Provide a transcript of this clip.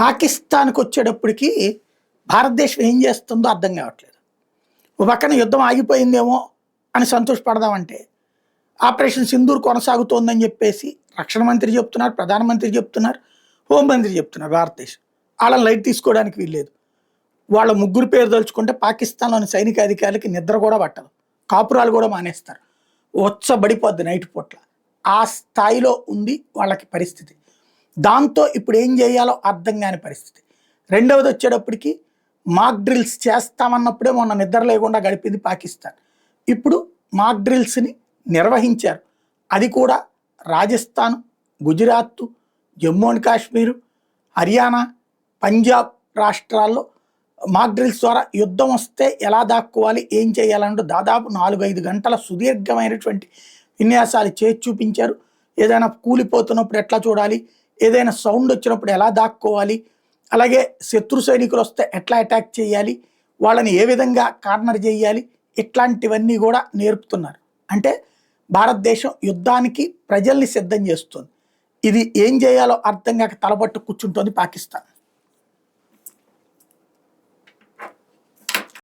పాకిస్తాన్‌కి వచ్చేటప్పటికి భారతదేశం ఏం చేస్తుందో అర్థం కావట్లేదు. ఓ పక్కన యుద్ధం ఆగిపోయిందేమో అని సంతోషపడదామంటే, ఆపరేషన్ సింధూర్ కొనసాగుతోందని చెప్పేసి రక్షణ మంత్రి చెప్తున్నారు, ప్రధానమంత్రి చెప్తున్నారు, హోంమంత్రి చెప్తున్నారు భారతదేశం. ఆళ్ళని లైట్ తీసుకోవడానికి వీల్లేదు. వాళ్ళ ముగ్గురు పేరు తలుచుకుంటే పాకిస్తాన్‌లోని సైనిక అధికారులకి నిద్ర కూడా పట్టదు. కాపురాలు కూడా మానేస్తారు. ఉచ్చబడిపోద్ది నైట్ పూట్ల. ఆ స్థాయిలో ఉంది వాళ్ళకి పరిస్థితి. దాంతో ఇప్పుడు ఏం చేయాలో అర్థం కాని పరిస్థితి. రెండవది వచ్చేటప్పటికి మాక్ డ్రిల్స్ చేస్తామన్నప్పుడే మొన్న నిద్ర లేకుండా గడిపింది పాకిస్తాన్. ఇప్పుడు మాక్ డ్రిల్స్‌ని నిర్వహించారు. అది కూడా రాజస్థాన్, గుజరాత్, జమ్మూ అండ్ కాశ్మీర్, హర్యానా, పంజాబ్ రాష్ట్రాల్లో మాక్ డ్రిల్స్ ద్వారా యుద్ధం వస్తే ఎలా దాక్కోవాలి, ఏం చేయాలంటూ దాదాపు 4-5 గంటల సుదీర్ఘమైనటువంటి విన్యాసాలు చేసి చూపించారు. ఏదైనా కూలిపోతున్నప్పుడు ఎట్లా చూడాలి, ఏదైనా సౌండ్ వచ్చినప్పుడు ఎలా దాక్కోవాలి, అలాగే శత్రు సైనికులు వస్తే ఎట్లా అటాక్ చేయాలి, వాళ్ళని ఏ విధంగా కార్నర్ చేయాలి, ఇట్లాంటివన్నీ కూడా నేర్పుతున్నారు. అంటే భారతదేశం యుద్ధానికి ప్రజల్ని సిద్ధం చేస్తుంది. ఇది ఏం చేయాలో అర్థం కాక తలపట్టు కూర్చుంటోంది పాకిస్తాన్.